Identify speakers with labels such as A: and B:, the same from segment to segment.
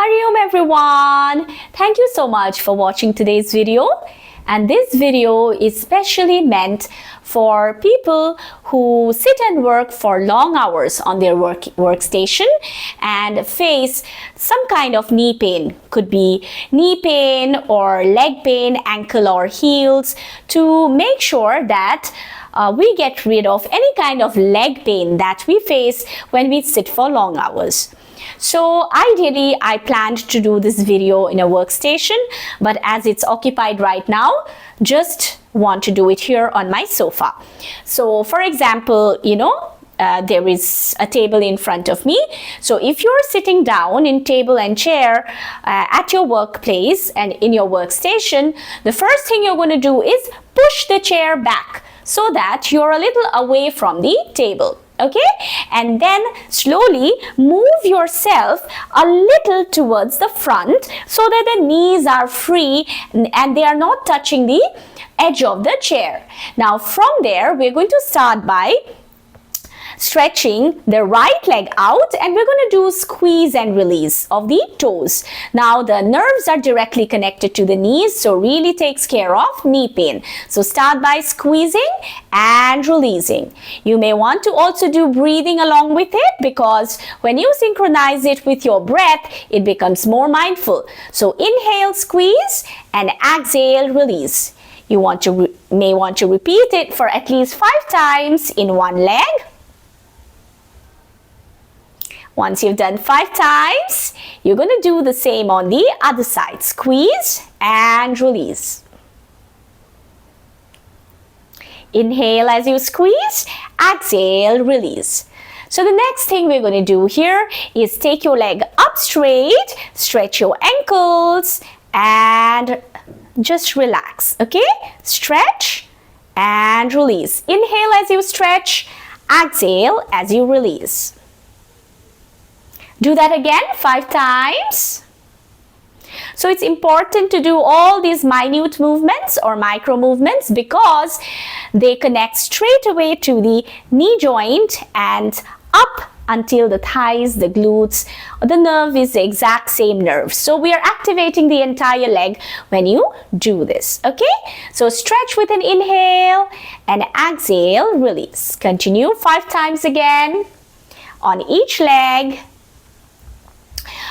A: Hariom everyone! Thank you so much for watching today's video. And this video is specially meant for people who sit and work for long hours on their workstation and face some kind of knee pain. Could be knee pain or leg pain, ankle or heels, to make sure that we get rid of any kind of leg pain that we face when we sit for long hours. So ideally, I planned to do this video in a workstation, but as it's occupied right now, just want to do it here on my sofa. So for example, there is a table in front of me. So if you're sitting down in table and chair at your workplace and in your workstation, the first thing you're going to do is push the chair back so that you're a little away from the table. Okay, and then slowly move yourself a little towards the front so that the knees are free and they are not touching the edge of the chair. Now from there, we're going to start by stretching the right leg out, and we're going to do squeeze and release of the toes. Now the nerves are directly connected to the knees, so really takes care of knee pain. So start by squeezing and releasing. You may want to also do breathing along with it, because when you synchronize it with your breath, it becomes more mindful. So inhale, squeeze, and exhale, release. You may want to repeat it for at least 5 times in one leg. Once you've done 5 times, you're going to do the same on the other side. Squeeze and release. Inhale as you squeeze, exhale, release. So the next thing we're going to do here is take your leg up straight, stretch your ankles, and just relax, okay? Stretch and release. Inhale as you stretch, exhale as you release. Do that again 5 times. So it's important to do all these minute movements or micro movements because they connect straight away to the knee joint and up until the thighs, the glutes. The nerve is the exact same nerve. So we are activating the entire leg when you do this. Okay? So stretch with an inhale and exhale, release. Continue 5 times again on each leg.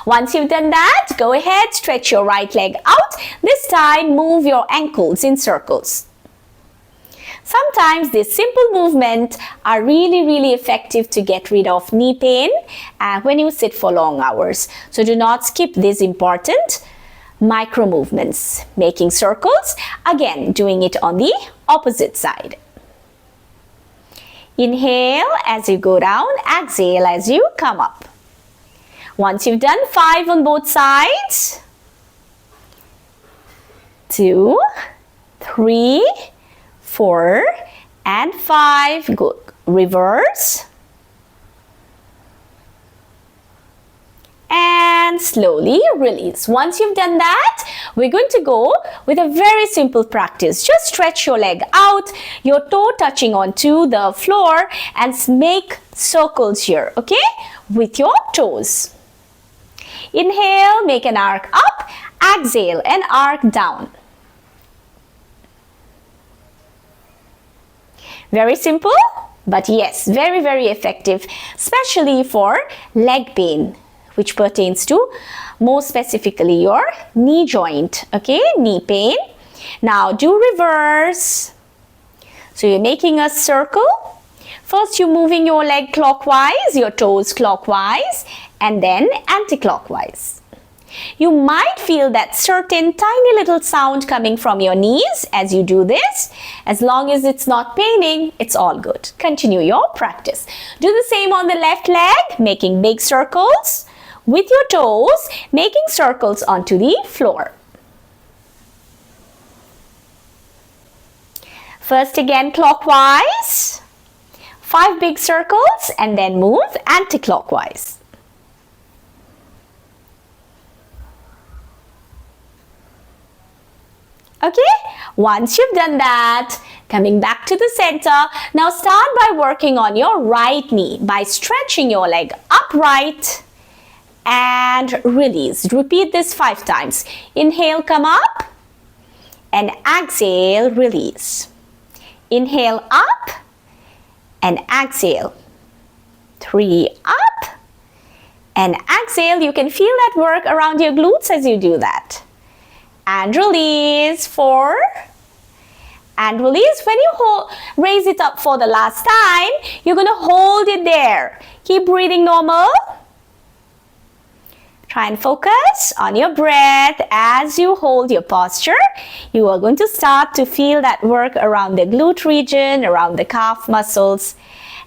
A: Once you've done that, go ahead, stretch your right leg out. This time, move your ankles in circles. Sometimes these simple movements are really effective to get rid of knee pain when you sit for long hours. So do not skip these important micro movements. Making circles, again, doing it on the opposite side. Inhale as you go down, exhale as you come up. Once you've done 5 on both sides, 2, 3, 4, and 5. Good. Reverse. And slowly release. Once you've done that, we're going to go with a very simple practice. Just stretch your leg out, your toe touching onto the floor, and make circles here, okay, with your toes. Inhale, make an arc up, exhale, and arc down. Very simple, but yes, very effective, especially for leg pain, which pertains to more specifically your knee joint, okay, knee pain. Now do reverse. So you're making a circle. First, you're moving your leg clockwise, your toes clockwise, and then anti-clockwise. You might feel that certain tiny little sound coming from your knees as you do this. As long as it's not paining, it's all good. Continue your practice. Do the same on the left leg, making big circles with your toes, making circles onto the floor. First again clockwise, 5 big circles, and then move anti-clockwise. Okay, once you've done that, coming back to the center, now start by working on your right knee by stretching your leg upright and release. Repeat this 5 times. Inhale, come up, and exhale, release. Inhale, up, and exhale. 3, up, and exhale. You can feel that work around your glutes as you do that. And release. 4, and release. When you raise it up for the last time, you're going to hold it there. Keep breathing normal. Try and focus on your breath as you hold your posture. You are going to start to feel that work around the glute region, around the calf muscles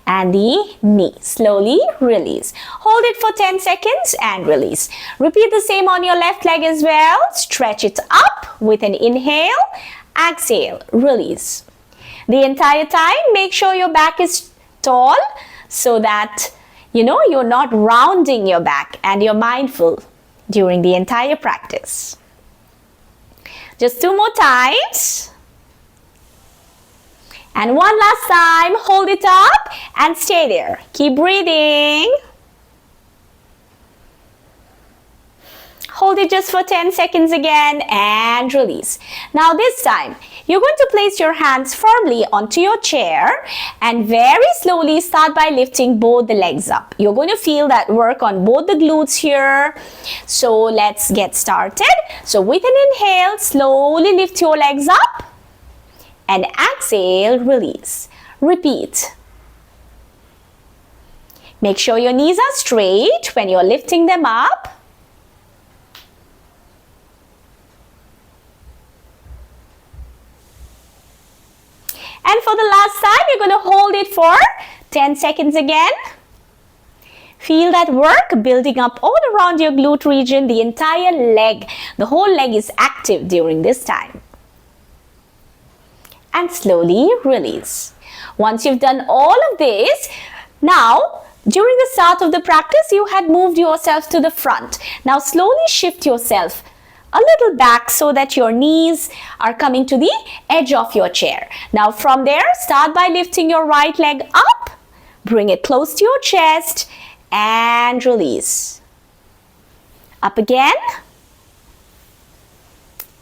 A: and the knee. Slowly release. Hold it for 10 seconds and release. Repeat the same on your left leg as well. Stretch it up with an inhale. Exhale, release. The entire time, make sure your back is tall so that you're not rounding your back and you're mindful during the entire practice. Just 2 more times. And one last time, hold it up and stay there. Keep breathing. Hold it just for 10 seconds again and release. Now this time, you're going to place your hands firmly onto your chair and very slowly start by lifting both the legs up. You're going to feel that work on both the glutes here. So let's get started. So with an inhale, slowly lift your legs up and exhale, release. Repeat. Make sure your knees are straight when you're lifting them up. And for the last time, you're going to hold it for 10 seconds again. Feel that work building up all around your glute region, the entire leg. The whole leg is active during this time. And slowly release. Once you've done all of this, now during the start of the practice, you had moved yourself to the front. Now slowly shift yourself a little back so that your knees are coming to the edge of your chair. Now from there, start by lifting your right leg up, bring it close to your chest and release. Up again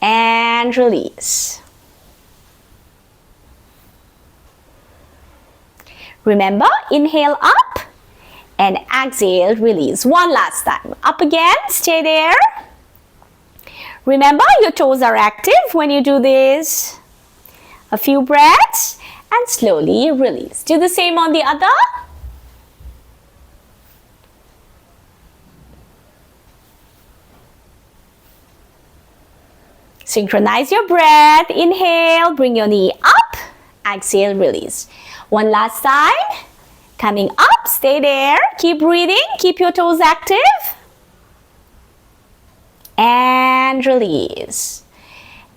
A: and release. Remember, inhale up and exhale, release. One last time. Up again, stay there. Remember, your toes are active when you do this. A few breaths and slowly release. Do the same on the other. Synchronize your breath. Inhale, bring your knee up. Exhale, release. One last time. Coming up, stay there. Keep breathing. Keep your toes active. And release.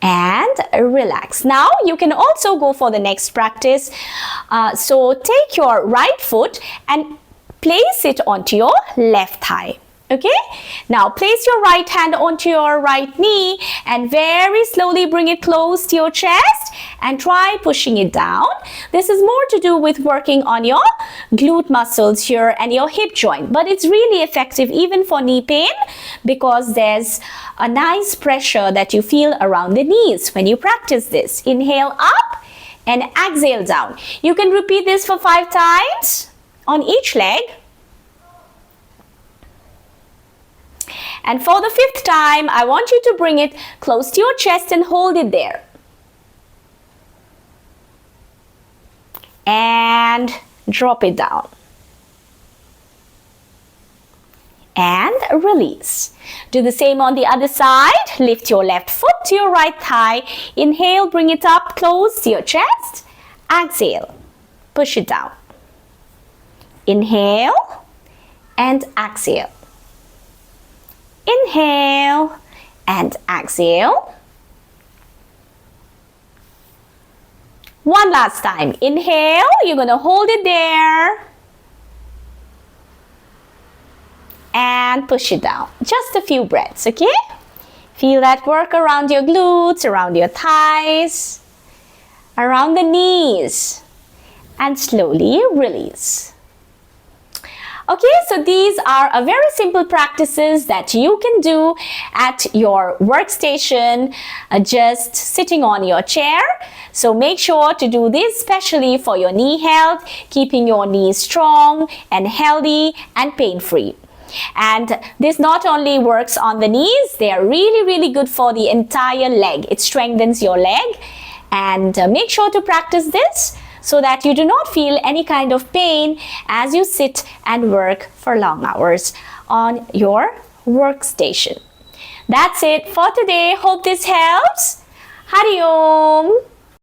A: And relax. Now you can also go for the next practice. So take your right foot and place it onto your left thigh. Okay? Now place your right hand onto your right knee and very slowly bring it close to your chest and try pushing it down. This is more to do with working on your glute muscles here and your hip joint, but it's really effective even for knee pain because there's a nice pressure that you feel around the knees when you practice this. Inhale up and exhale down. You can repeat this for 5 times on each leg. And for the 5th time, I want you to bring it close to your chest and hold it there. And drop it down. And release. Do the same on the other side. Lift your left foot to your right thigh. Inhale, bring it up close to your chest. Exhale. Push it down. Inhale and exhale. Inhale and exhale. One last time. Inhale, you're going to hold it there. And push it down. Just a few breaths, okay? Feel that work around your glutes, around your thighs, around the knees. And slowly release. Okay, so these are a very simple practices that you can do at your workstation, just sitting on your chair. So make sure to do this especially for your knee health, keeping your knees strong and healthy and pain-free. And this not only works on the knees, they are really good for the entire leg. It strengthens your leg, and make sure to practice this so that you do not feel any kind of pain as you sit and work for long hours on your workstation. That's it for today. Hope this helps. Hari Om.